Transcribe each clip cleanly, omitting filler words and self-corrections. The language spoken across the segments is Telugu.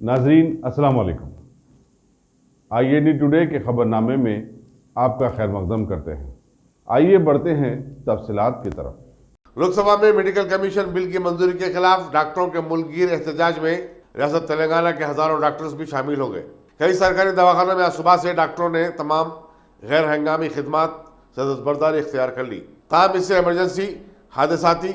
नाजरीन अस्सलाम वालेकुम। IAD टुडे के खबरनामे में आपका खैर मकदम करते हैं। आइए बढ़ते हैं तफसीलात की तरफ। लोकसभा में मेडिकल कमीशन बिल की मंजूरी के खिलाफ डॉक्टरों के मुल्कगीर एहतजाज में रियासत तेलंगाना के हजारों डॉक्टर्स भी शामिल हो गए। कई सरकारी दवाखानों में आज सुबह से डॉक्टरों ने तमाम गैर हंगामी खिदमात से दस्तबरदारी इख्तियार कर ली। ताहम इससे इमरजेंसी, हादसाती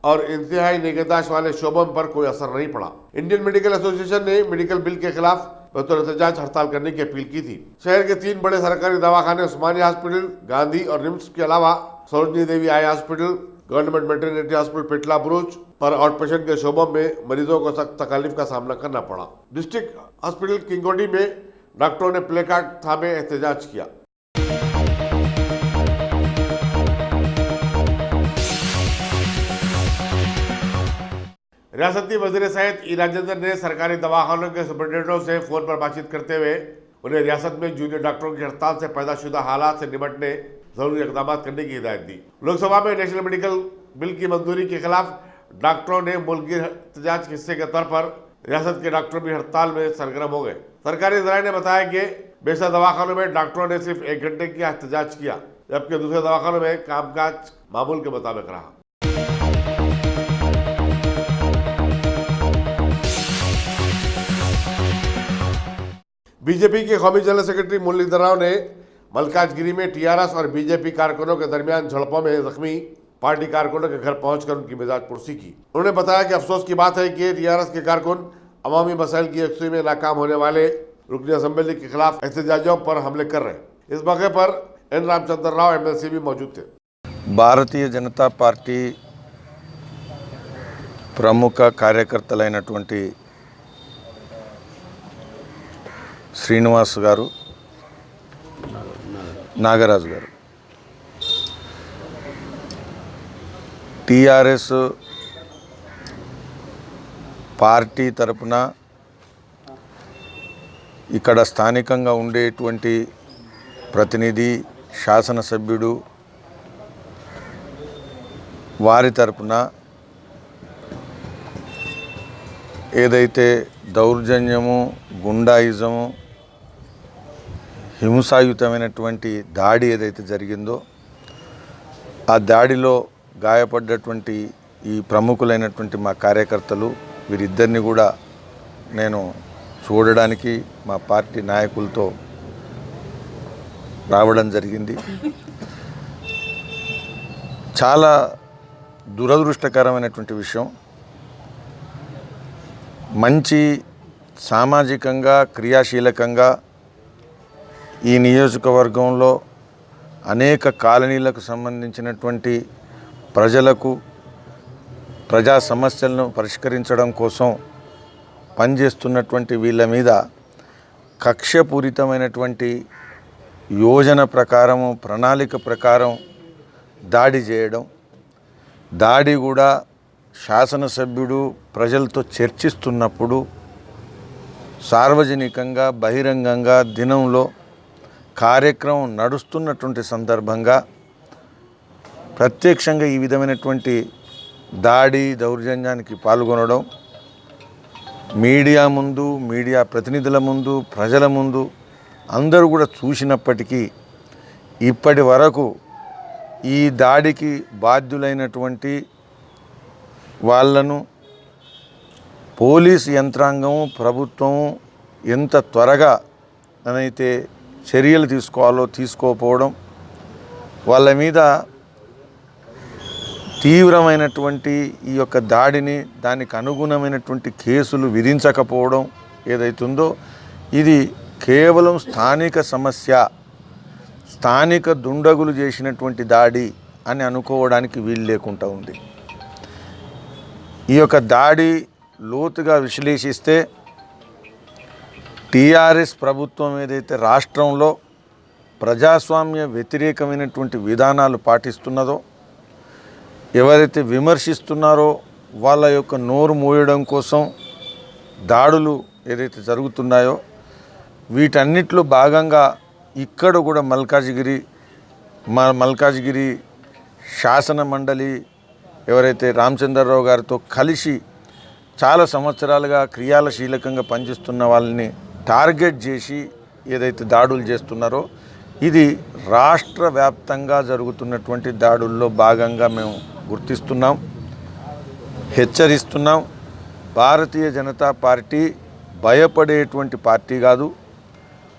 और इंतहाई निगहदाश्त वाले शोबों पर कोई असर नहीं पड़ा। इंडियन मेडिकल एसोसिएशन ने मेडिकल बिल के खिलाफ बतौर एहतजाज हड़ताल करने की अपील की थी। शहर के 3 बड़े सरकारी दवाखाने उस्मानिया हॉस्पिटल, गांधी और रिम्स के अलावा Sarojini Devi eye hospital, government maternity hospital Petla Burj पर आउट पेशेंट के शोबों में मरीजों को सख्त तकलीफ का सामना करना पड़ा। डिस्ट्रिक्ट हॉस्पिटल किंगोडी में डॉक्टरों ने प्ले कार्ड थामे एहतजाज किया। रियासती वजीर सहित ई राजेंद्र ने सरकारी दवाखानों के सुपरिटेंडेंटों से फोन पर बातचीत करते हुए उन्हें रियासत में जूनियर डॉक्टरों की हड़ताल से पैदाशुदा हालात से निपटने जरूरी इकदाम करने की हिदायत दी। लोकसभा में नेशनल मेडिकल बिल की मंजूरी के खिलाफ डॉक्टरों ने मुल्की एहतजाज के हिस्से के तौर पर रियासत के डॉक्टर भी हड़ताल में सरगर्म हो गए। सरकारी ज़राए ने बताया कि बेशतर दवाखानों में डॉक्टरों ने सिर्फ 1 घंटे की एहतजाज किया, जबकि दूसरे दवाखानों में कामकाज मामूल के मुताबिक रहा। बीजेपी के कौमी जनरल सेक्रेटरी मुरलीधर राव ने मलकाजगिरी में टीआरएस और बीजेपी कारकुनों के दरमियान झड़पों में जख्मी पार्टी कारकुनों के घर पहुंचकर उनकी मिजाज पुरसी की। उन्होंने बताया कि अफसोस की बात है कि टीआरएस के कारकुन अवामी मसाइल की यकसुई में नाकाम होने वाले रुकनी असम्बली के खिलाफ एहतजाजों पर हमले कर रहे। इस मौके पर एन रामचंद्र राव MLC भी मौजूद थे। భారతీయ జనతా పార్టీ ప్రముఖ కార్యకర్తలైనటువంటి శ్రీనివాస్ గారు, నాగరాజు గారు టీఆర్ఎస్ పార్టీ తరపున ఇక్కడ స్థానికంగా ఉండేటువంటి ప్రతినిధి, శాసనసభ్యుడు వారి తరపున ఏదైతే దౌర్జన్యము, గుండాయిజము, హింసాయుతమైనటువంటి దాడి ఏదైతే జరిగిందో ఆ దాడిలో గాయపడ్డటువంటి ఈ ప్రముఖులైనటువంటి మా కార్యకర్తలు వీరిద్దరిని కూడా నేను చూడడానికి మా పార్టీ నాయకులతో రావడం జరిగింది. చాలా దురదృష్టకరమైనటువంటి విషయం. మంచి సామాజికంగా క్రియాశీలకంగా ఈ నియోజకవర్గంలో అనేక కాలనీలకు సంబంధించినటువంటి ప్రజలకు ప్రజా సమస్యలను పరిష్కరించడం కోసం పనిచేస్తున్నటువంటి వీళ్ళ మీద కక్షపూరితమైనటువంటి యోజన ప్రకారము, ప్రణాళిక ప్రకారం దాడి చేయడం, దాడి కూడా శాసనసభ్యుడు ప్రజలతో చర్చిస్తున్నప్పుడు సార్వజనికంగా బహిరంగంగా దినంలో కార్యక్రమం నడుస్తున్నటువంటి సందర్భంగా ప్రత్యక్షంగా ఈ విధమైనటువంటి దాడి, దౌర్జన్యానికి పాల్గొనడం మీడియా ముందు, మీడియా ప్రతినిధుల ముందు, ప్రజల ముందు అందరూ కూడా చూసినప్పటికీ ఇప్పటి వరకు ఈ దాడికి బాధ్యులైనటువంటి వాళ్ళను పోలీస్ యంత్రాంగం, ప్రభుత్వం ఎంత త్వరగా అయితే చర్యలు తీసుకోవాలో తీసుకోకపోవడం, వాళ్ళ మీద తీవ్రమైనటువంటి ఈ యొక్క దాడిని, దానికి అనుగుణమైనటువంటి కేసులు విధించకపోవడం ఏదైతుందో ఇది కేవలం స్థానిక సమస్య, స్థానిక దుండగులు చేసినటువంటి దాడి అని అనుకోవడానికి వీలు లేకుండా ఉంది. ఈ యొక్క దాడి లోతుగా విశ్లేషిస్తే టీఆర్ఎస్ ప్రభుత్వం ఏదైతే రాష్ట్రంలో ప్రజాస్వామ్య వ్యతిరేకమైనటువంటి విధానాలు పాటిస్తున్నదో, ఎవరైతే విమర్శిస్తున్నారో వాళ్ళ యొక్క నోరు మూయడం కోసం దాడులు ఏదైతే జరుగుతున్నాయో వీటన్నిటిలో భాగంగా ఇక్కడ కూడా మల్కాజ్గిరి శాసన మండలి ఎవరైతే రామచంద్రరావు గారితో కలిసి చాలా సంవత్సరాలుగా క్రియాశీలకంగా పనిచేస్తున్న వాళ్ళని టార్గెట్ చేసి ఏదైతే దాడులు చేస్తున్నారో ఇది రాష్ట్ర వ్యాప్తంగా జరుగుతున్నటువంటి దాడుల్లో భాగంగా మేము గుర్తిస్తున్నాం, హెచ్చరిస్తున్నాం. భారతీయ జనతా పార్టీ భయపడేటువంటి పార్టీ కాదు.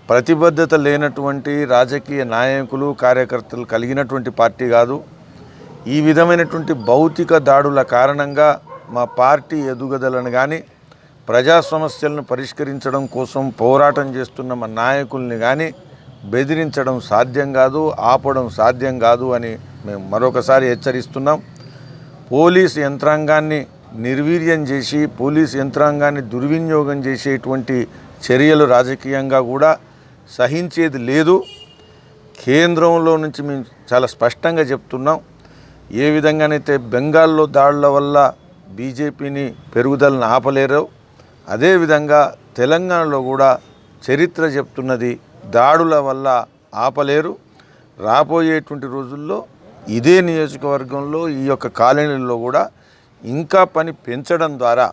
ప్రతిబద్ధత లేనటువంటి రాజకీయ నాయకులు కార్యకర్తలు కలిగినటువంటి పార్టీ కాదు. ఈ విధమైనటువంటి భౌతిక దాడుల కారణంగా మా పార్టీ ఎదుగుదలను కానీ ప్రజా సమస్యలను పరిష్కరించడం కోసం పోరాటం చేస్తున్న మా నాయకుల్ని కానీ బెదిరించడం సాధ్యం కాదు, ఆపడం సాధ్యం కాదు అని మేము మరొకసారి హెచ్చరిస్తున్నాం. పోలీస్ యంత్రాంగాన్ని నిర్వీర్యం చేసి పోలీస్ యంత్రాంగాన్ని దుర్వినియోగం చేసేటువంటి చర్యలు రాజకీయంగా కూడా సహించేది లేదు. కేంద్రంలో నుంచి మేము చాలా స్పష్టంగా చెప్తున్నాం. ఏ విధంగానైతే బెంగాల్లో దాడుల వల్ల బీజేపీని పెరుగుదలను ఆపలేరో అదేవిధంగా తెలంగాణలో కూడా చరిత్ర చెప్తున్నది దాడుల వల్ల ఆపలేరు. రాబోయేటువంటి రోజుల్లో ఇదే నియోజకవర్గంలో ఈ యొక్క కాలనీలో కూడా ఇంకా పని పెంచడం ద్వారా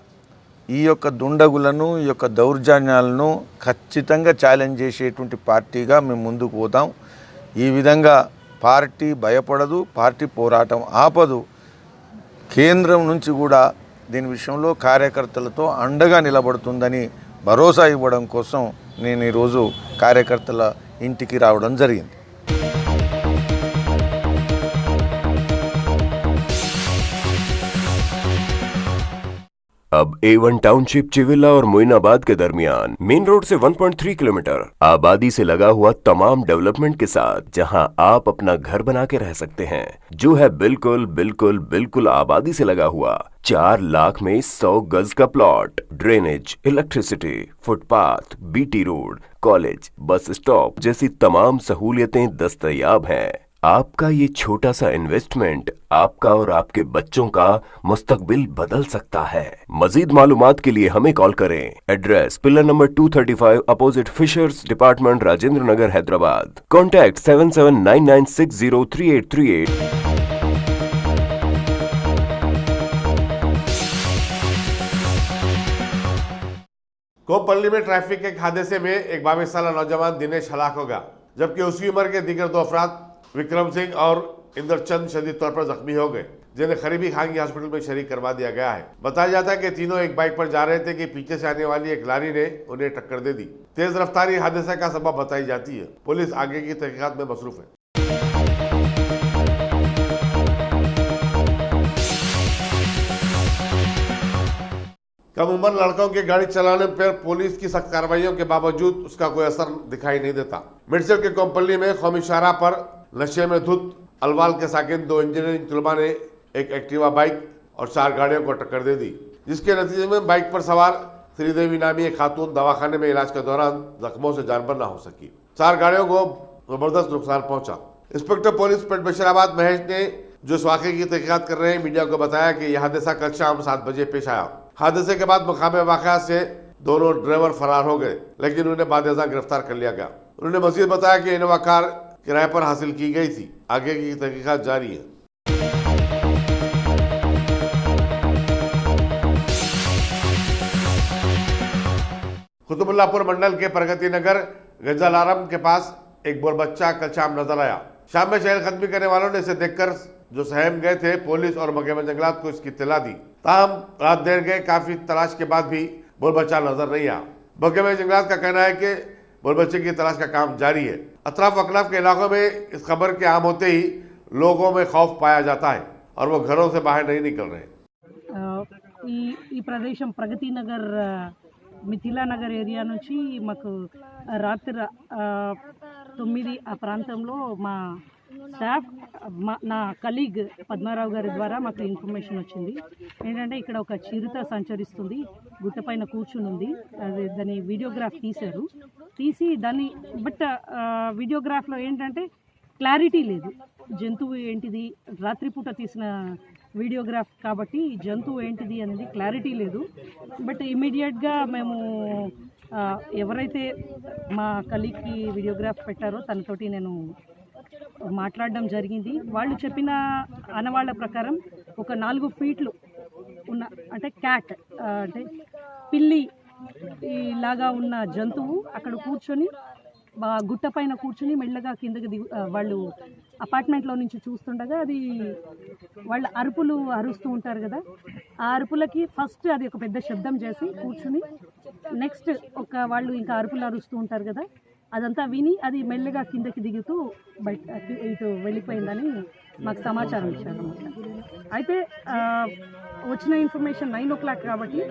ఈ యొక్క దుండగులను ఈ యొక్క దౌర్జన్యాలను ఖచ్చితంగా ఛాలెంజ్ చేసేటువంటి పార్టీగా మేము ముందుకు పోతాం. ఈ విధంగా పార్టీ భయపడదు, పార్టీ పోరాటం ఆపదు. కేంద్రం నుంచి కూడా దీని విషయంలో కార్యకర్తలతో అండగా నిలబడుతుందని భరోసా ఇవ్వడం కోసం నేను ఈరోజు కార్యకర్తల ఇంటికి రావడం జరిగింది. अब A1 टाउनशिप चिविला और मोइनाबाद के दरमियान मेन रोड से 1.3 किलोमीटर आबादी से लगा हुआ तमाम डेवलपमेंट के साथ जहां आप अपना घर बना के रह सकते हैं, जो है बिल्कुल बिल्कुल बिल्कुल आबादी से लगा हुआ। 4 लाख में 100 गज का plot, drainage, electricity, footpath, BT road, college, bus stop जैसी तमाम सहूलियतें दस्तयाब हैं। आपका ये छोटा सा इन्वेस्टमेंट आपका और आपके बच्चों का मुस्तकबिल बदल सकता है। मजीद मालूमात के लिए हमें कॉल करें। Address pillar number 235 opposite fisheries department, Rajendra Nagar, Hyderabad. Contact 7799603838। Kopalli में ट्रैफिक के एक हादसे में एक 22 साल नौजवान दिनेश हलाक हो गया, जबकि उसी उम्र के दीगर 2 अफराद विक्रम सिंह और इंद्रचंद शदीद तौर पर जख्मी हो गए, जिन्हें करीबी खानगी हॉस्पिटल में शरीक करवा दिया गया है। बताया जाता है कि तीनों एक बाइक पर जा रहे थे कि पीछे से आने वाली एक लारी ने उन्हें टक्कर दे दी। तेज रफ्तारी हादसे का सबब बताई जाती है। पुलिस आगे की तहकीकात में मसरूफ है। कम उम्र लड़कों की गाड़ी चलाने पर पुलिस की सख्त कार्रवाइयों के बावजूद उसका कोई असर दिखाई नहीं देता। मिर्चल के कोम्पल्ली में कौमी शाहराह पर नशे में धुत अलवाल के साकिन 2 इंजीनियरिंग तलबा ने एक एक्टिवा बाइक और 4 गाड़ियों को टक्कर दे दी, जिसके नतीजे में बाइक पर सवार श्रीदेवी नामी एक खातून दवाखाने में इलाज के दौरान जख्मों से जान न हो सकी। 4 गाड़ियों को जबरदस्त नुकसान पहुंचा। इंस्पेक्टर पुलिस पेट बशीराबाद महेश ने, जो इस वाक़े की तहकीकात कर रहे हैं, मीडिया को बताया कि यह हादसा कल शाम 7 बजे पेश आया। हादसे के बाद मुकाम वाक़या से दोनों ड्राइवर फरार हो गए, लेकिन उन्हें बादशाह गिरफ्तार कर लिया गया। उन्होंने मजीद बताया कि इनोवा कार किराए पर हासिल की गई थी। आगे की तहकीकात जारी है। कुतुबुल्लापुर मंडल के प्रगति नगर गंजालारम के पास एक बोर बच्चा कल शाम नजर आया। शाम में शहर खत्मी करने वालों ने इसे देखकर जो सहम गए थे, पुलिस और महकमा जंगलात को इसकी इत्तला दी। ताहम रात देर गए काफी तलाश के बाद भी बोर बच्चा नजर नहीं आया। महकमा जंगलात का कहना है कि बोर बच्चे की तलाश का काम जारी है। अतराफ अकलाफ के इलाकों में इस खबर के आम होते ही लोगों में खौफ पाया जाता है और वो घरों से बाहर नहीं निकल रहे। ఈ ప్రదేశం ప్రగతి నగర్ మిథిలా నగర్ ఏరియా నుంచి మాకు రాత్రి 9 ఆ ప్రాంతంలో మా స్టాఫ్ నా కలీగ్ పద్మారావు గారి ద్వారా మాకు ఇన్ఫర్మేషన్ వచ్చింది. ఏంటంటే ఇక్కడ ఒక చిరుత సంచరిస్తుంది, గుట్టపైన కూర్చుని ఉంది. అది దాని వీడియోగ్రాఫ్ తీసి దాన్ని బట్ వీడియోగ్రాఫ్లో ఏంటంటే క్లారిటీ లేదు. జంతువు ఏంటిది, రాత్రిపూట తీసిన వీడియోగ్రాఫ్ కాబట్టి జంతువు ఏంటిది అనేది క్లారిటీ లేదు. బట్ ఇమీడియట్గా మేము ఎవరైతే మా కలీగ్కి వీడియోగ్రాఫ్ పెట్టారో తనతోటి నేను మాట్లాడడం జరిగింది. వాళ్ళు చెప్పిన ఆనవాళ్ళ ప్రకారం ఒక 4 ఫీట్లు ఉన్న అంటే క్యాట్ అంటే పిల్లి ఇలాగా ఉన్న జంతువు అక్కడ కూర్చొని గుట్ట పైన కూర్చొని మెల్లగా కిందకి వాళ్ళు అపార్ట్మెంట్లో నుంచి చూస్తుండగా అది వాళ్ళ అరుపులు అరుస్తూ ఉంటారు కదా, ఆ అరుపులకి ఫస్ట్ అది ఒక పెద్ద శబ్దం చేసి కూర్చుని నెక్స్ట్ వాళ్ళు ఇంకా అరుపులు అరుస్తూ ఉంటారు కదా, అదంతా విని అది మెల్లగా కిందకి దిగుతూ బయట ఇటు వెళ్ళిపోయిందని మాకు సమాచారం ఇచ్చారన్నమాట. అయితే వచ్చిన ఇన్ఫర్మేషన్ 9 o'clock కాబట్టి,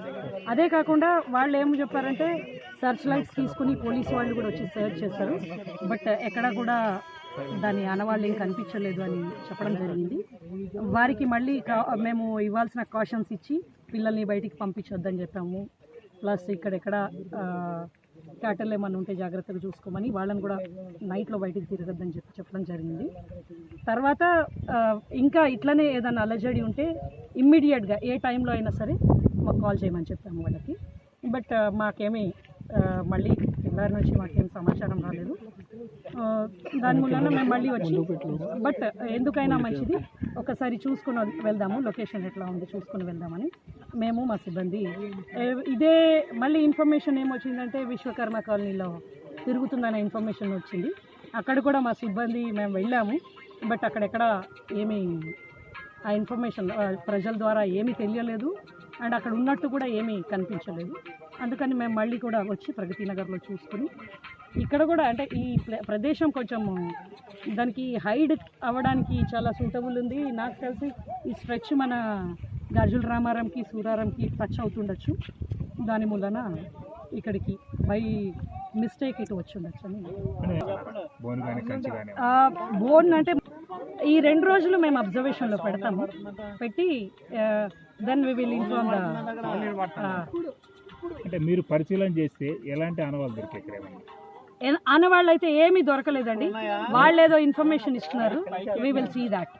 అదే కాకుండా వాళ్ళు ఏం చెప్పారంటే సర్చ్ లైట్స్ తీసుకుని పోలీసు వాళ్ళు కూడా వచ్చి సర్చ్ చేస్తారు, బట్ ఎక్కడా కూడా దాని ఆనవాళ్ళు ఏం కనిపించలేదు అని చెప్పడం జరిగింది. వారికి మళ్ళీ మేము ఇవ్వాల్సిన కాషన్స్ ఇచ్చి పిల్లల్ని బయటికి పంపించొద్దని చెప్పాము. ప్లస్ ఇక్కడెక్కడ క్యాటల్ ఏమన్నా ఉంటే జాగ్రత్తగా చూసుకోమని వాళ్ళని కూడా నైట్లో బయటికి తిరగద్దని చెప్పడం జరిగింది. తర్వాత ఇంకా ఇట్లనే ఏదైనా అలజడి ఉంటే ఇమ్మీడియట్గా ఏ టైంలో అయినా సరే మాకు కాల్ చేయమని చెప్పాము వాళ్ళకి. బట్ మాకేమీ మళ్ళీ తెల్లారి నుంచి మాకేం సమాచారం రాలేదు. దాని మూలన మేము మళ్ళీ వచ్చి బట్ ఎందుకైనా మంచిది ఒకసారి చూసుకుని వెళ్దాము, లొకేషన్ ఎట్లా ఉంది చూసుకుని వెళ్దామని మేము మా సిబ్బంది ఇదే మళ్ళీ ఇన్ఫర్మేషన్ ఏమొచ్చిందంటే విశ్వకర్మ కాలనీలో తిరుగుతుందనే ఇన్ఫర్మేషన్ వచ్చింది. అక్కడ కూడా మా సిబ్బంది మేము వెళ్ళాము, బట్ అక్కడెక్కడ ఏమీ ఆ ఇన్ఫర్మేషన్ ప్రజల ద్వారా ఏమీ తెలియలేదు అండ్ అక్కడ ఉన్నట్టు కూడా ఏమీ కనిపించలేదు. అందుకని మేము మళ్ళీ కూడా వచ్చి ప్రగతి నగర్లో చూసుకుని ఇక్కడ కూడా అంటే ఈ ప్రదేశం కొంచెం దానికి హైడ్ అవ్వడానికి చాలా సూటబుల్ ఉంది. నాకు తెలిసి ఈ స్ట్రెచ్ మన గర్జుల రామారంకి సూరారంకి టచ్ అవుతుండొచ్చు, దాని మూలన ఇక్కడికి బై మిస్టేక్ ఇటు వచ్చి ఉండొచ్చు అని. బోన్ అంటే ఈ 2 రోజులు మేము అబ్జర్వేషన్లో పెడతాము, పెట్టి దెన్ వి విల్ ఇన్ఫార్మ్ అంటే మీరు పరిశీలన చేస్తే ఎలాంటి ఆనవాళ్ళు దొరికాయి? ఆనవాళ్ళు అయితే ఏమీ దొరకలేదండి, వాళ్ళేదో ఇన్ఫర్మేషన్ ఇస్తున్నారు. We will see that.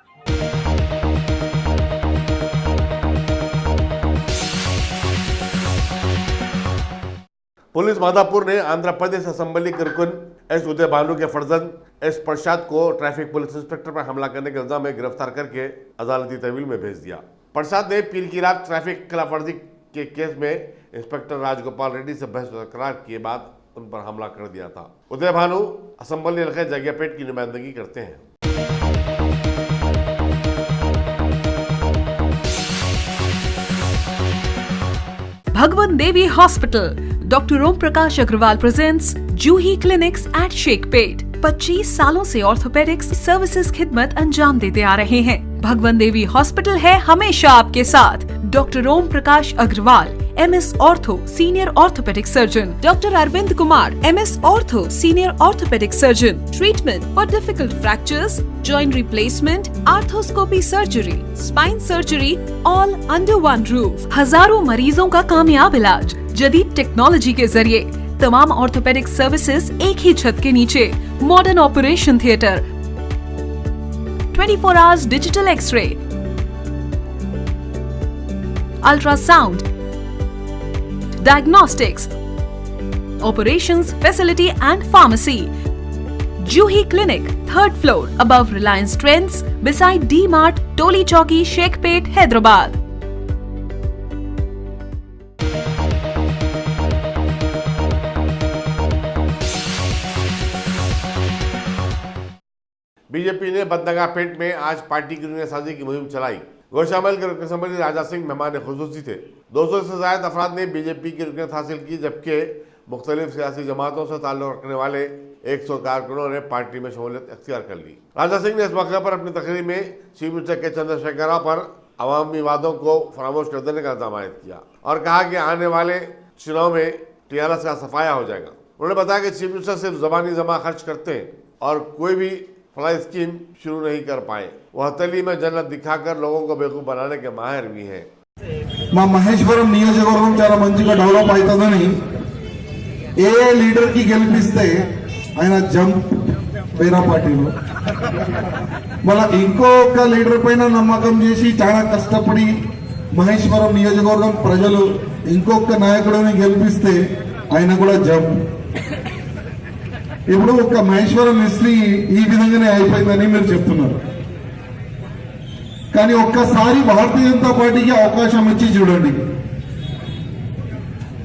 Police Madhapur ने आंध्र प्रदेश असेंबली कारकुन एस उदय भानु के फर्जंद एस प्रसाद को ट्रैफिक पुलिस इंस्पेक्टर पर हमला करने के इल्जाम में गिरफ्तार करके अदालती तहवील में भेज दिया। प्रसाद ने पीर की रात ट्रैफिक खिलाफवर्जी के केस में इंस्पेक्टर राजगोपाल रेड्डी से बहस बरकरार किए बाद उन पर हमला कर दिया था। उदय भानु असेंबली हल्के जगियापेट की नुमाइंदगी करते हैं। Bhagwan Devi Hospital, Dr. Om Prakash Agrawal presents Juhi Clinics at Sheikhpet। 25 सालों से ऑर्थोपेडिक्स सर्विसेज खिदमत अंजाम देते आ रहे हैं। भगवान देवी हॉस्पिटल है हमेशा आपके साथ। Doctor Om Prakash Agarwal, MS ortho senior orthopaedic surgeon, doctor Arvind Kumar, MS ortho senior orthopaedic surgeon. Treatment for difficult fractures, joint replacement, arthroscopy surgery, spine surgery, all under one roof. हजारों मरीजों का कामयाब इलाज जदीद टेक्नोलॉजी के जरिए। तमाम ऑर्थोपेडिक सर्विसेज एक ही छत के नीचे। Modern operation theatre, 24 hours digital x-ray, ultrasound, diagnostics, operations facility and pharmacy. Juhi Clinic, 3rd floor, above Reliance Trends, beside D-Mart, Toli Chowki, Sheikhpet, Hyderabad. BJP ने बदनगापेट में आज पार्टी की साजी की मुहिम चलाई। गौशामल के रुकन असम्बली राजा सिंह मेहमान खुसूसी थे। 200 से ज्यादा अफराद ने बीजेपी की रुकनीत हासिल की, जबकि मुख्तलिफ सियासी जमातों से ताल्लुक़ रखने वाले 100 कारकुनों ने पार्टी में शमूलियत अख्तियार कर ली। राजा सिंह ने इस मौके पर अपनी तकरीर में चीफ मिनिस्टर के चंद्रशेखर राव पर अवामी वादों को फरामोश कर देने का इल्जाम आयद किया और कहा कि आने वाले चुनाव में TRS का सफाया हो जाएगा। उन्होंने बताया कि चीफ मिनिस्टर सिर्फ ज़बानी जमा खर्च करते हैं और कोई भी फलाई स्कीम शुरू नहीं कर पाए। वह हथेली में जन्नत दिखाकर लोगों को बेवकूफ बनाने के माहिर भी हैं। మా మహేశ్వరం నియోజకవర్గం చాలా మంచిగా డెవలప్ అవుతుందని ఏ లీడర్ కి గెలిపిస్తే ఆయన జంప్ వేరే పార్టీలో మళ్ళీ ఇంకొక లీడర్ పైన నమ్మకం చేసి చాలా కష్టపడి మహేశ్వరం నియోజకవర్గం ప్రజలు ఇంకొక నాయకుడిని గెలిపిస్తే ఆయన కూడా జంప్. ఇప్పుడు ఒక మహేశ్వరం హిస్టరీ ఈ విధంగానే అయిపోయిందని మీరు చెప్తున్నారు. కానీ ఒక్కసారి భారతీయ జనతా పార్టీకి అవకాశం ఇచ్చి చూడండి.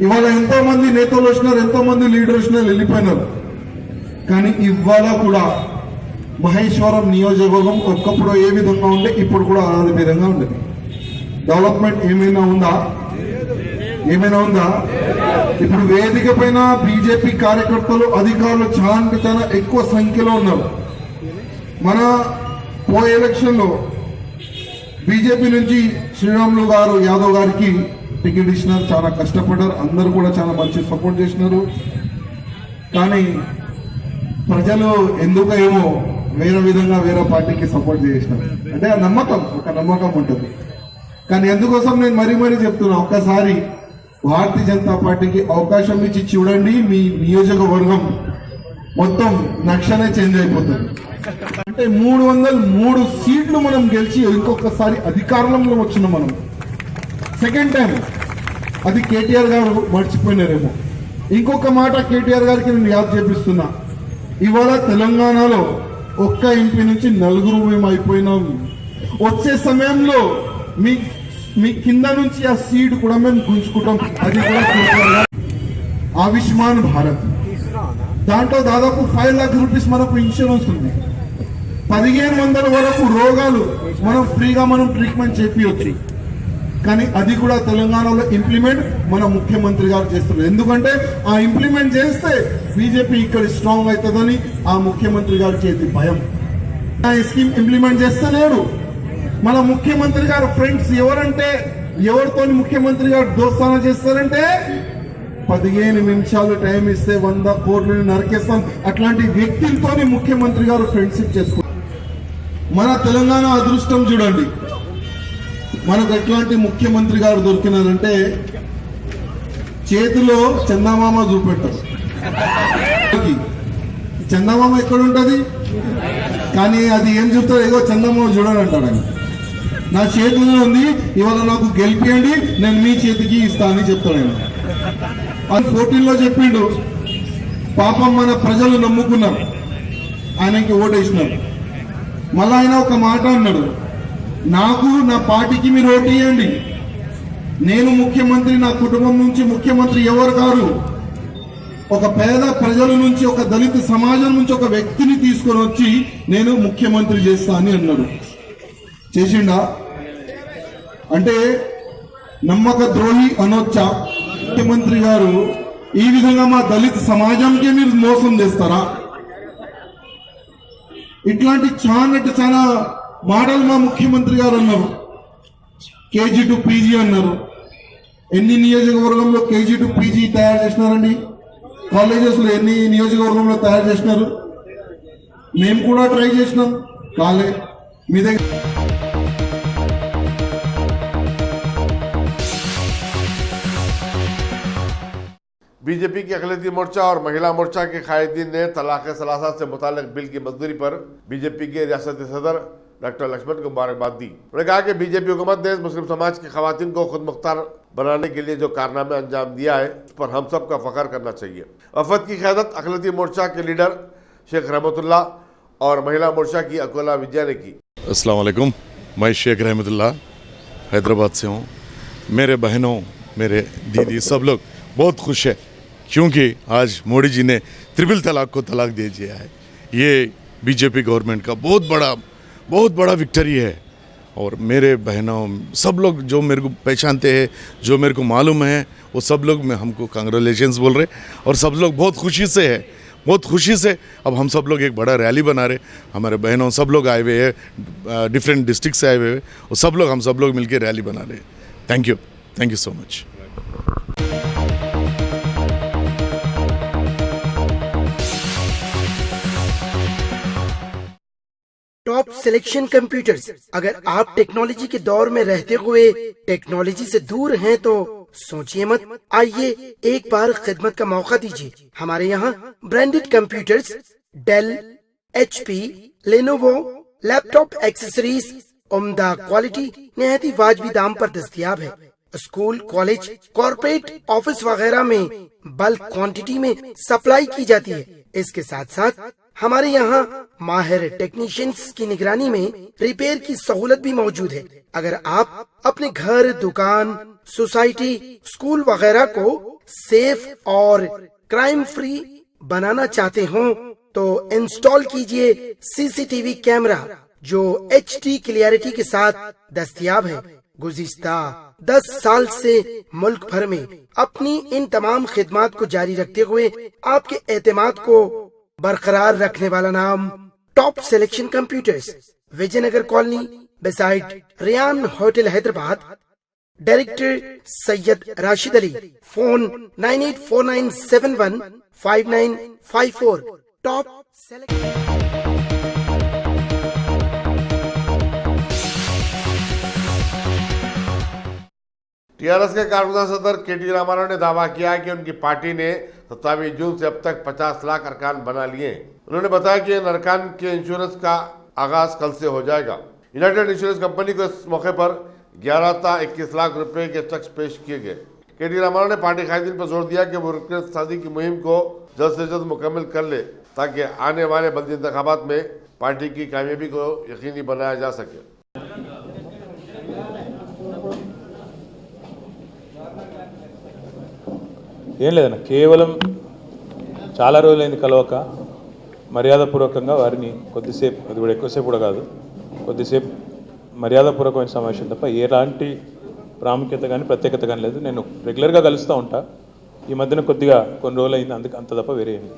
ఇవాళ ఎంతో మంది నేతలు వచ్చినారు, ఎంతో మంది లీడర్స్ వెళ్ళిపోయినారు. కానీ ఇవాళ కూడా మహేశ్వరం నియోజకవర్గం ఒకప్పుడు ఏ విధంగా ఉంటే ఇప్పుడు కూడా అదే విధంగా ఉండేది. డెవలప్మెంట్ ఏమైనా ఉందా? ఇప్పుడు వేదిక పైన బీజేపీ కార్యకర్తలు, అధికారులు చాలా ఎక్కువ సంఖ్యలో ఉన్నారు. మన పోయే ఎలక్షన్ లో బీజేపీ నుంచి శ్రీరాములు గారు యాదవ్ గారికి టికెట్ ఇచ్చినారు. చాలా కష్టపడ్డారు, అందరూ కూడా చాలా మంచి సపోర్ట్ చేసినారు. కానీ ప్రజలు ఎందుకో ఏమో వేరే విధంగా వేరే పార్టీకి సపోర్ట్ చేసినారు. అంటే ఆ నమ్మకం, ఒక నమ్మకం ఉంటుంది. కానీ ఎందుకోసం నేను మరీ చెప్తున్నా, ఒక్కసారి భారతీయ జనతా పార్టీకి అవకాశం ఇచ్చి చూడండి. మీ నియోజకవర్గం మొత్తం నక్షనే చేంజ్ అయిపోతుంది. అంటే 303 సీట్లు మనం గెలిచి ఇంకొకసారి అధికారంలో వచ్చిన మనం సెకండ్ టైం. అది కేటీఆర్ గారు మర్చిపోయినారేమో. ఇంకొక మాట కేటీఆర్ గారికి నేను యాద్ చేపిస్తున్నా. ఇవాళ తెలంగాణలో ఒక్క ఎంపీ నుంచి 4 మేము అయిపోయినాం. వచ్చే సమయంలో మీ కింద నుంచి ఆ సీట్ కూడా మేము గుంజుకుంటాం. అది కూడా ఆయుష్మాన్ భారత్, దాంట్లో దాదాపు 5 लाख రూపీస్ మనకు ఇన్సూరెన్స్ ఉంది. 1500 వరకు రోగాలు మనం ఫ్రీగా ట్రీట్మెంట్ చేపించవచ్చు. కానీ అది కూడా తెలంగాణలో ఇంప్లిమెంట్ మన ముఖ్యమంత్రి గారు చేస్తున్నారు. ఎందుకంటే ఆ ఇంప్లిమెంట్ చేస్తే బీజేపీ ఇక్కడ స్ట్రాంగ్ అవుతుందని ఆ ముఖ్యమంత్రి గారి చేతి భయం. ఆ స్కీమ్ ఇంప్లిమెంట్ చేస్తలేడు. మన ముఖ్యమంత్రి గారు ఫ్రెండ్స్ ఎవరంటే, ఎవరితో ముఖ్యమంత్రి గారు దోస్తానా చేస్తారంటే 15 నిమిషాలు టైం ఇస్తే 100 కోట్లను నరికేస్తాం. అట్లాంటి వ్యక్తులతో ముఖ్యమంత్రి గారు ఫ్రెండ్షిప్ చేసుకుంటారు. మన తెలంగాణ అదృష్టం చూడండి, మనకు ఎట్లాంటి ముఖ్యమంత్రి గారు దొరికినారంటే చేతిలో చందమామ చూపెట్టారు. చందమామ ఎక్కడ ఉంటది? కానీ అది ఏం చెప్తారు, ఏదో చందమామ చూడని అంటాడు. ఆయన నా చేతిలో ఉంది, ఇవాళ నాకు గెలిపియండి, నేను మీ చేతికి ఇస్తా అని చెప్తాడు. ఆయన అది 14లో చెప్పిండు. పాపం మన ప్రజలు నమ్ముకున్నారు, ఆయనకి ఓటేసినారు. మళ్ళా ఆయన ఒక మాట అన్నాడు, నాకు నా పార్టీకి మీరు ఓటేయండి, నేను ముఖ్యమంత్రి, నా కుటుంబం నుంచి ముఖ్యమంత్రి ఎవరు కారు, ఒక పేద ప్రజల నుంచి, ఒక దళిత సమాజం నుంచి ఒక వ్యక్తిని తీసుకొని వచ్చి నేను ముఖ్యమంత్రి చేస్తా అని అన్నాడు. చేసిండా? అంటే నమ్మక ద్రోహి అనొచ్చా? ముఖ్యమంత్రి గారు ఈ విధంగా మా దళిత సమాజంకే మీరు మోసం చేస్తారా? ఇట్లాంటి చాలా మాటలు మా ముఖ్యమంత్రి గారు అన్నారు. కేజీ టు పీజీ అన్నారు. ఎన్ని నియోజకవర్గంలో కేజీ టు పీజీ తయారు చేసినారండి? కాలేజెస్ లో ఎన్ని నియోజకవర్గంలో తయారు చేసినారు? మేము కూడా ట్రై చేసినాం, కాలే. మీ దగ్గర बीजेपी की अखिलेती मोर्चा और महिला मोर्चा के कायदीन ने तलाक सलासा से मुताल्लिक बिल की मंजूरी पर बीजेपी के रियासती सदर डॉक्टर लक्ष्मण को मुबारकबाद दी। उन्होंने कहा कि बीजेपी हुकूमत ने मुस्लिम समाज की खवातीन को खुद मुख्तार बनाने के लिए जो कारनामे अंजाम दिया है, उस पर हम सब का फख्र करना चाहिए। वफद की क़यादत अखिलेती मोर्चा के लीडर शेख रहमतुल्लाह और महिला मोर्चा की अकोला विजया ने की। अस्सलाम वालेकुम, मैं शेख रहमतुल्लाह हैदराबाद से हूँ। मेरे बहनों, मेरे दीदी, सब लोग बहुत खुश है क्योंकि आज मोदी जी ने ट्रिपल तलाक को तलाक दे दिया है। ये बीजेपी गवर्नमेंट का बहुत बड़ा विक्ट्री है। और मेरे बहनों सब लोग जो मेरे को पहचानते हैं, जो मेरे को मालूम है, वो सब लोग में हमको कांग्रेचुलेशंस बोल रहे और सब लोग बहुत खुशी से है, बहुत खुशी से। अब हम सब लोग एक बड़ा रैली बना रहे, हमारे बहनों सब लोग आए हुए हैं, डिफरेंट डिस्ट्रिक्ट से आए हुए हैं, और हम सब लोग मिलकर रैली बना रहे हैं। Thank you so much. Top selection computers. अगर आप टेक्नोलॉजी के दौर में रहते हुए टेक्नोलॉजी से दूर हैं तो सोचिए मत, आइए एक बार खिदमत का मौका दीजिए। हमारे यहाँ branded computers Dell, HP, Lenovo, laptop accessories उम्दा क्वालिटी निहायत ही वाजबी दाम पर दस्तयाब है। स्कूल, कॉलेज, कॉर्पोरेट, ऑफिस वगैरह में बल्क क्वांटिटी में सप्लाई की जाती है। इसके साथ साथ हमारे यहाँ माहिर टेक्नीशियंस की निगरानी में रिपेयर की सहूलत भी मौजूद है। अगर आप अपने घर, दुकान, सोसाइटी, स्कूल वगैरह को सेफ और क्राइम फ्री बनाना चाहते हो तो इंस्टॉल कीजिए सीसीटीवी कैमरा जो HD क्लियरिटी के साथ दस्तयाब है। गुज़िश्ता 10 साल से मुल्क भर में अपनी इन तमाम खिदमात को जारी रखते हुए आपके एतमाद को बरकरार रखने वाला नाम top selection computers, Vijaynagar colony beside Riyan hotel Hyderabad. Director Syed Rashid Ali. Phone 9849715954। Top TRS के कारगुजार सदर KT रामाराव ने दावा किया कि उनकी पार्टी ने 27 जून से अब तक 50 लाख अरकान बना लिए। उन्होंने बताया कि इन अरकान के इंश्योरेंस का आगाज कल से हो जाएगा। यूनाइटेड इंश्योरेंस कंपनी को इस मौके पर 11 लाख रुपए के चेक पेश किए गए। KT रामाराव ने पार्टी कायदीन पर जोर दिया कि वो रुकनीत साजी की मुहिम को जल्द से जल्द मुकम्मल कर ले ताकि आने वाले बल्दी इंतखाबात में पार्टी की कामयाबी को यकीनी बनाया जा सके। ఏం లేదన్న, కేవలం చాలా రోజులైంది కలవక మర్యాదపూర్వకంగా వారిని కొద్దిసేపు, అది కూడా ఎక్కువసేపు కూడా కాదు, కొద్దిసేపు మర్యాదపూర్వకమైన సమావేశం తప్ప ఎలాంటి ప్రాముఖ్యత కానీ ప్రత్యేకత కానీ లేదు. నేను రెగ్యులర్గా కలుస్తూ ఉంటా, ఈ మధ్యన కొద్దిగా కొన్ని రోజులు అయింది, అందుకు అంత తప్ప వేరే ఏంటి.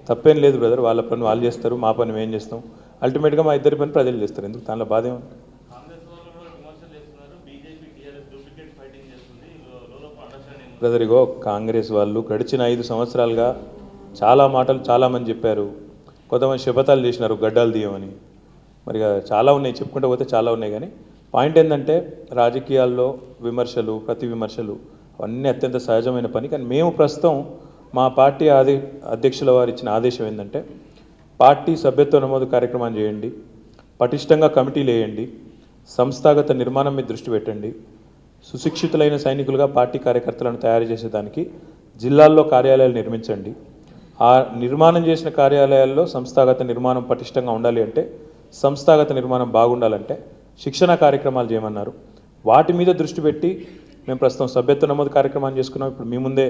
తప్పేం లేదు బ్రదర్, వాళ్ళ పని వాళ్ళు చేస్తారు, మా పని మేము చేస్తాం. అల్టిమేట్గా మా ఇద్దరి పని ప్రజలు చేస్తారు, ఎందుకు దానిలో బాధ ఏముంది. బ్రదర్ ఇగో కాంగ్రెస్ వాళ్ళు గడిచిన 5 సంవత్సరాలుగా చాలా మాటలు చాలామంది చెప్పారు, కొంతమంది శపథాలు చేసినారు గడ్డాలు తీయమని. మరి చాలా ఉన్నాయి, చెప్పుకుంటూ పోతే చాలా ఉన్నాయి. కానీ పాయింట్ ఏంటంటే రాజకీయాల్లో విమర్శలు, ప్రతి విమర్శలు అవన్నీ అత్యంత సహజమైన పని. కానీ మేము ప్రస్తుతం మా పార్టీ అధ్యక్షుల వారు ఇచ్చిన ఆదేశం ఏంటంటే పార్టీ సభ్యత్వ నమోదు కార్యక్రమాన్ని చేయండి, పటిష్టంగా కమిటీలు వేయండి, సంస్థాగత నిర్మాణం మీద దృష్టి పెట్టండి, సుశిక్షితులైన సైనికులుగా పార్టీ కార్యకర్తలను తయారు చేసేదానికి జిల్లాల్లో కార్యాలయాలు నిర్మించండి. ఆ నిర్మాణం చేసిన కార్యాలయాల్లో సంస్థాగత నిర్మాణం పటిష్టంగా ఉండాలి అంటే, సంస్థాగత నిర్మాణం బాగుండాలంటే శిక్షణ కార్యక్రమాలు చేయమన్నారు. వాటి మీద దృష్టి పెట్టి మేము ప్రస్తుతం సభ్యత్వ నమోదు కార్యక్రమాన్ని చేసుకున్నాం. ఇప్పుడు మీ ముందే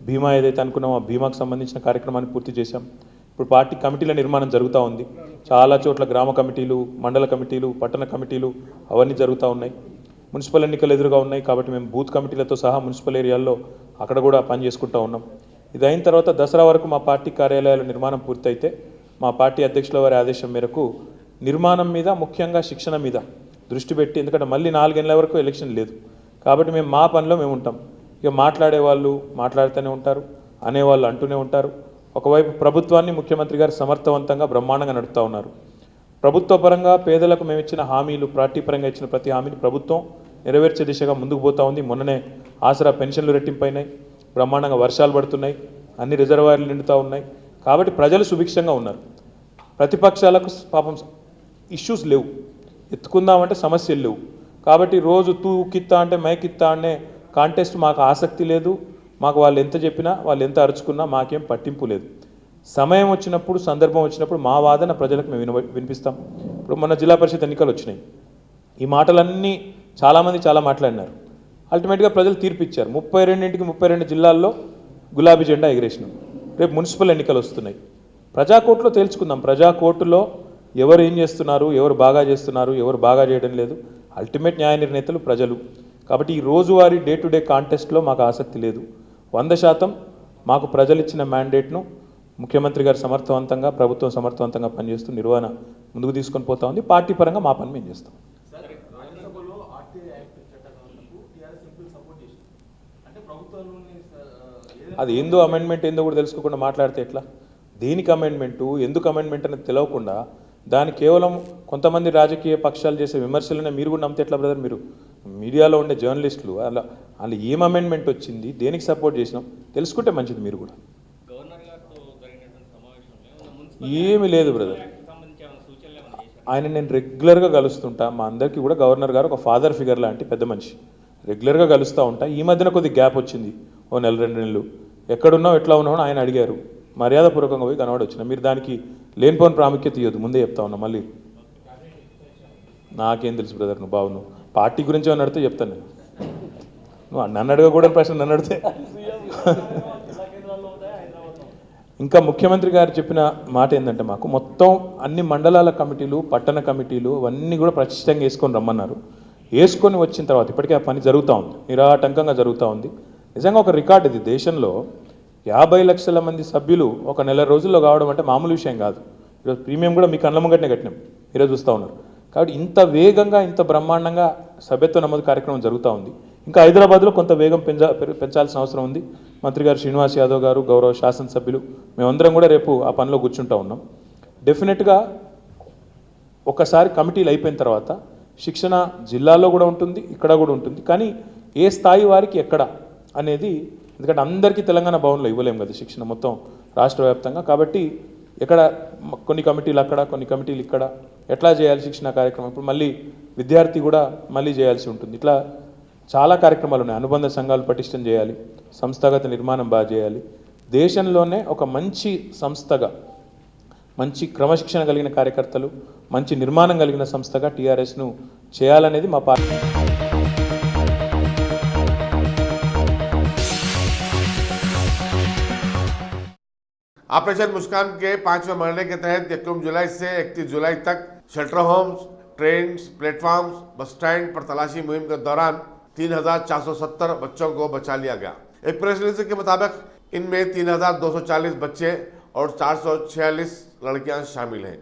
బీమా ఏదైతే అనుకున్నామో ఆ బీమాకు సంబంధించిన కార్యక్రమాన్ని పూర్తి చేశాం. ఇప్పుడు పార్టీ కమిటీల నిర్మాణం జరుగుతూ ఉంది. చాలా చోట్ల గ్రామ కమిటీలు, మండల కమిటీలు, పట్టణ కమిటీలు అవన్నీ జరుగుతూ ఉన్నాయి. మున్సిపల్ ఎన్నికలు ఎదురుగా ఉన్నాయి కాబట్టి మేము బూత్ కమిటీలతో సహా మున్సిపల్ ఏరియాల్లో అక్కడ కూడా పని చేసుకుంటూ ఉన్నాం. ఇది అయిన తర్వాత దసరా వరకు మా పార్టీ కార్యాలయాల నిర్మాణం పూర్తయితే మా పార్టీ అధ్యక్షుల వారి ఆదేశం మేరకు నిర్మాణం మీద, ముఖ్యంగా శిక్షణ మీద దృష్టి పెట్టి, ఎందుకంటే మళ్ళీ 4 ఏళ్ల వరకు ఎలక్షన్ లేదు కాబట్టి మేము మా పనిలో మేము ఉంటాం. ఇక మాట్లాడేవాళ్ళు మాట్లాడుతూనే ఉంటారు, అనేవాళ్ళు అంటూనే ఉంటారు. ఒకవైపు ప్రభుత్వాన్ని ముఖ్యమంత్రి గారు సమర్థవంతంగా బ్రహ్మాండంగా నడుపుతూ ఉన్నారు. ప్రభుత్వ పరంగా పేదలకు మేము ఇచ్చిన హామీలు, పార్టీ పరంగా ఇచ్చిన ప్రతి హామీని ప్రభుత్వం నెరవేర్చే దిశగా ముందుకు పోతూ ఉంది. మొన్ననే ఆసరా పెన్షన్లు రెట్టింపైనాయి, బ్రహ్మాండంగా వర్షాలు పడుతున్నాయి, అన్ని రిజర్వాయర్లు నిండుతూ ఉన్నాయి. కాబట్టి ప్రజలు సుభిక్షంగా ఉన్నారు. ప్రతిపక్షాలకు పాపం ఇష్యూస్ లేవు, ఎత్తుకుందామంటే సమస్యలు లేవు. కాబట్టి రోజు తూ కిత్తా అంటే మైకిత్తా అనే కాంటెస్ట్ మాకు ఆసక్తి లేదు. మాకు వాళ్ళు ఎంత చెప్పినా, వాళ్ళు ఎంత అరుచుకున్నా మాకేం పట్టింపు లేదు. సమయం వచ్చినప్పుడు, సందర్భం వచ్చినప్పుడు మా వాదన ప్రజలకు మేము వినిపిస్తాం. ఇప్పుడు మన జిల్లా పరిషత్ ఎన్నికలు వచ్చినాయి, ఈ మాటలన్నీ చాలామంది చాలా మాట్లాడినారు. అల్టిమేట్గా ప్రజలు తీర్పు ఇచ్చారు. 32 జిల్లాల్లో గులాబీ జెండా ఎగిరేసినాం. రేపు మున్సిపల్ ఎన్నికలు వస్తున్నాయి, ప్రజాకోర్టులో తేల్చుకుందాం. ప్రజాకోర్టులో ఎవరు ఏం చేస్తున్నారు, ఎవరు బాగా చేస్తున్నారు, ఎవరు బాగా చేయడం లేదు, అల్టిమేట్ న్యాయ నిర్ణేతలు ప్రజలు. కాబట్టి ఈ రోజువారీ డే టు డే కాంటెస్ట్లో మాకు ఆసక్తి లేదు. 100% మాకు ప్రజలు ఇచ్చిన మ్యాండేట్ను ముఖ్యమంత్రి గారు సమర్థవంతంగా, ప్రభుత్వం సమర్థవంతంగా పనిచేస్తూ నిర్వహణ ముందుకు తీసుకొని పోతా ఉంది. పార్టీ పరంగా మా పని మేము చేస్తాం. అది ఏందో అమెండ్మెంట్ ఏందో కూడా తెలుసుకోకుండా మాట్లాడితే ఎట్లా? దేనికి అమెండ్మెంటు, ఎందుకు అమెండ్మెంట్ అనేది తెలియకుండా దాన్ని కేవలం కొంతమంది రాజకీయ పక్షాలు చేసే విమర్శలనే మీరు కూడా నమ్మితే ఎట్లా బ్రదర్? మీరు మీడియాలో ఉండే జర్నలిస్టులు అలా ఏం అమెండ్మెంట్ వచ్చింది, దేనికి సపోర్ట్ చేసినాం తెలుసుకుంటే మంచిది. మీరు కూడా ఏమీ లేదు బ్రదర్, ఆయన నేను రెగ్యులర్గా కలుస్తుంటా. మా అందరికీ కూడా గవర్నర్ గారు ఒక ఫాదర్ ఫిగర్ లాంటి పెద్ద మనిషి, రెగ్యులర్గా కలుస్తూ ఉంటా. ఈ మధ్యన కొద్ది గ్యాప్ వచ్చింది, ఓ నెల 2 నెలలు. ఎక్కడున్నావు ఎట్లా ఉన్నావు ఆయన అడిగారు, మర్యాదపూర్వకంగా పోయి కనబడి వచ్చిన. మీరు దానికి లేనిపోని ప్రాముఖ్యత ఇవ్వద్దు, ముందే చెప్తా ఉన్నా. మళ్ళీ నాకేం తెలుసు బ్రదర్, నువ్వు బావు, నువ్వు పార్టీ గురించి ఏమన్నా అడిగితే చెప్తాను నేను. నువ్వు నన్ను అడగకూడని ప్రశ్న నన్ను అడిగితే. ఇంకా ముఖ్యమంత్రి గారు చెప్పిన మాట ఏంటంటే, మాకు మొత్తం అన్ని మండలాల కమిటీలు, పట్టణ కమిటీలు అవన్నీ కూడా ప్రతిష్టంగా వేసుకొని రమ్మన్నారు. వేసుకొని వచ్చిన తర్వాత ఇప్పటికే ఆ పని జరుగుతూ ఉంది, నిరాటంకంగా జరుగుతూ ఉంది. నిజంగా ఒక రికార్డ్ ఇది. దేశంలో 50 లక్షల మంది సభ్యులు ఒక నెల రోజుల్లో కావడం అంటే మామూలు విషయం కాదు. ఈరోజు ప్రీమియం కూడా మీ కళ్ళ ముంగటనే కట్టినాం, ఈరోజు చూస్తూ ఉన్నారు. కాబట్టి ఇంత వేగంగా, ఇంత బ్రహ్మాండంగా సభ్యత్వ నమోదు కార్యక్రమం జరుగుతూ ఉంది. ఇంకా హైదరాబాద్లో కొంత వేగం పెంచాల్సిన అవసరం ఉంది. మంత్రి గారు శ్రీనివాస్ యాదవ్ గారు, గౌరవ శాసనసభ్యులు, మేమందరం కూడా రేపు ఆ పనిలో కూర్చుంటూ ఉన్నాం. డెఫినెట్గా ఒకసారి కమిటీలు అయిపోయిన తర్వాత శిక్షణ జిల్లాలో కూడా ఉంటుంది, ఇక్కడ కూడా ఉంటుంది. కానీ ఏ స్థాయి వారికి ఎక్కడ అనేది, ఎందుకంటే అందరికీ తెలంగాణ భవన్లో ఇవ్వలేము కదా శిక్షణ మొత్తం రాష్ట్ర వ్యాప్తంగా. కాబట్టి ఎక్కడ కొన్ని కమిటీలు అక్కడ, కొన్ని కమిటీలు ఇక్కడ, ఎట్లా చేయాలి శిక్షణ కార్యక్రమం. ఇప్పుడు మళ్ళీ విద్యార్థి కూడా మళ్ళీ చేయాల్సి ఉంటుంది. ఇట్లా చాలా కార్యక్రమాలు ఉన్నాయి. అనుబంధ సంఘాలు పటిష్టం చేయాలి, సంస్థాగత నిర్మాణం బాగా చేయాలి. దేశంలోనే ఒక మంచి సంస్థగా, మంచి క్రమశిక్షణ కలిగిన కార్యకర్తలు, మంచి నిర్మాణం కలిగిన సంస్థగా టీఆర్ఎస్ను చేయాలనేది మా పార్టీ. ऑपरेशन मुस्कान के 5वें महीने के तहत 1 जुलाई से 31 जुलाई तक shelter homes, train platforms, bus stand पर तलाशी मुहिम के दौरान 3,470 बच्चों को बचा लिया गया। एक प्रेस रिलीज के मुताबिक इनमें 3,240 बच्चे और 446 लड़कियां शामिल हैं।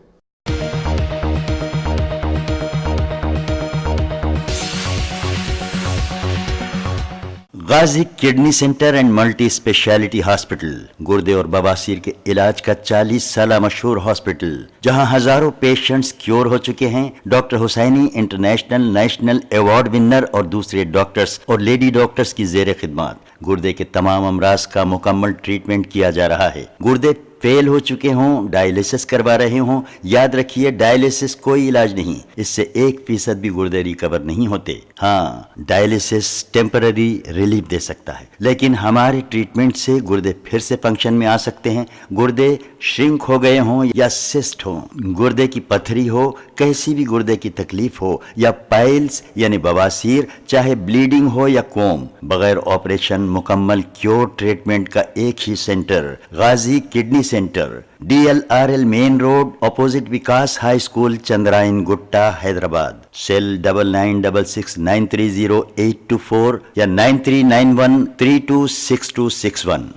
Ghazi kidney centre and multi speciality hospital, गुर्दे और बवासीर के इलाज का 40 साल मशहूर हॉस्पिटल, जहां हजारों पेशेंट्स क्योर हो चुके हैं। Doctor Husaini international national award winner और दूसरे डॉक्टर्स और लेडी डॉक्टर्स की जेर खिदमत गुर्दे के तमाम अमराज का मुकम्मल ट्रीटमेंट किया जा रहा है। गुर्दे फेल हो चुके हों, डायलिसिस करवा रहे हों, याद रखिए डायलिसिस कोई इलाज नहीं, इससे 1% भी गुर्दे रिकवर नहीं होते। हाँ, डायलिसिस टेम्पररी रिलीफ दे सकता है, लेकिन हमारे ट्रीटमेंट से गुर्दे फिर से फंक्शन में आ सकते हैं। गुर्दे श्रिंक हो गए हों या सिस्ट हो, गुर्दे की पथरी हो, कैसी भी गुर्दे की तकलीफ हो, या पाइल्स यानी बवासीर, चाहे ब्लीडिंग हो या कोम, बगैर ऑपरेशन मुकम्मल क्योर ट्रीटमेंट का एक ही centre, Ghazi kidney centre, DLRL main road, opposite Vikas high school, Chandrayan Gutta, Hyderabad. Cell 9966930824 या 9391326261।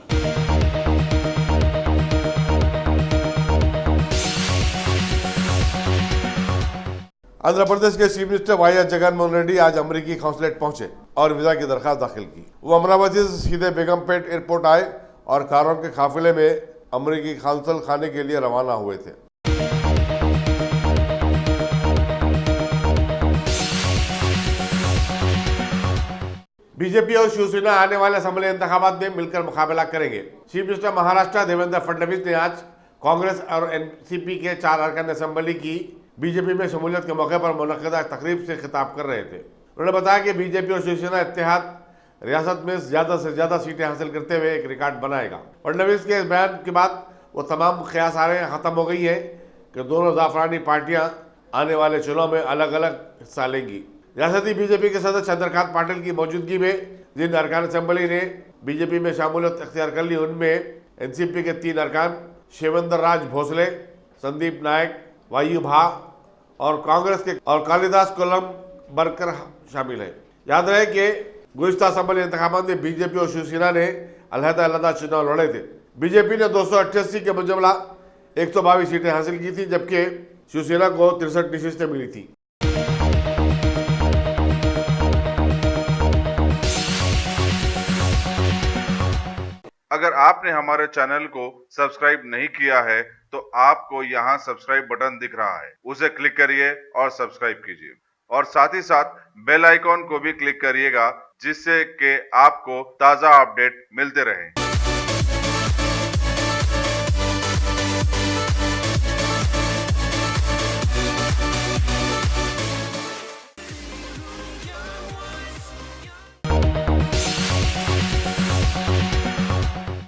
आंध्र प्रदेश के chief minister YS Jaganmohan Reddy आज अमेरिकी कॉन्सुलेट पहुंचे और वीजा की दरखास्त दाखिल की। वो अमरावती से सीधे बेगमपेट एयरपोर्ट आए और कारों के काफिले में अमेरिकी कॉन्सल खाने के लिए रवाना हुए थे। बीजेपी और शिवसेना आने वाले असेंबली इंतखाबात में मिलकर मुकाबला करेंगे। चीफ मिनिस्टर महाराष्ट्र देवेंद्र फडणवीस ने आज कांग्रेस और एनसीपी के 4 अरकान असेंबली की बीजेपी में शमूलियत के मौके पर मुनक्किदा तकरीब से खिताब कर रहे थे। उन्होंने बताया कि बीजेपी और शिवसेना इत्तेहाद रियासत में ज़्यादा से ज़्यादा सीटें हासिल करते हुए एक रिकॉर्ड बनाएगा। फडणवीस के इस बयान के बाद वो तमाम क़यासारें ख़त्म हो गई हैं कि दोनों जाफरानी पार्टियां आने वाले चुनाव में अलग अलग हिस्सा लेंगी। रियासती बीजेपी के सदस्य चंद्रकांत पाटिल की मौजूदगी में जिन अरकान असेंबली ने बीजेपी में शमूलियत अख्तियार कर ली, उनमें एनसीपी के 3 अरकान शेवेंद्र राज भोसले, संदीप नायक, वायु भा और कांग्रेस के और कालिदास कोलंबरकर शामिल हैं। याद रहे कि गुज़िश्ता असेंबली इंतखाबात में बीजेपी और शिवसेना ने अलहदा चुनाव लड़े थे। बीजेपी ने 288 के मुजमला 122 सीटें हासिल की थी, जबकि शिवसेना को 63 नशीस्तें मिली थी। अगर आपने हमारे चैनल को सब्सक्राइब नहीं किया है तो आपको यहाँ सब्सक्राइब बटन दिख रहा है, उसे क्लिक करिए और सब्सक्राइब कीजिए और साथ ही साथ बेल आइकॉन को भी क्लिक करिएगा, जिससे कि आपको ताज़ा अपडेट मिलते रहें।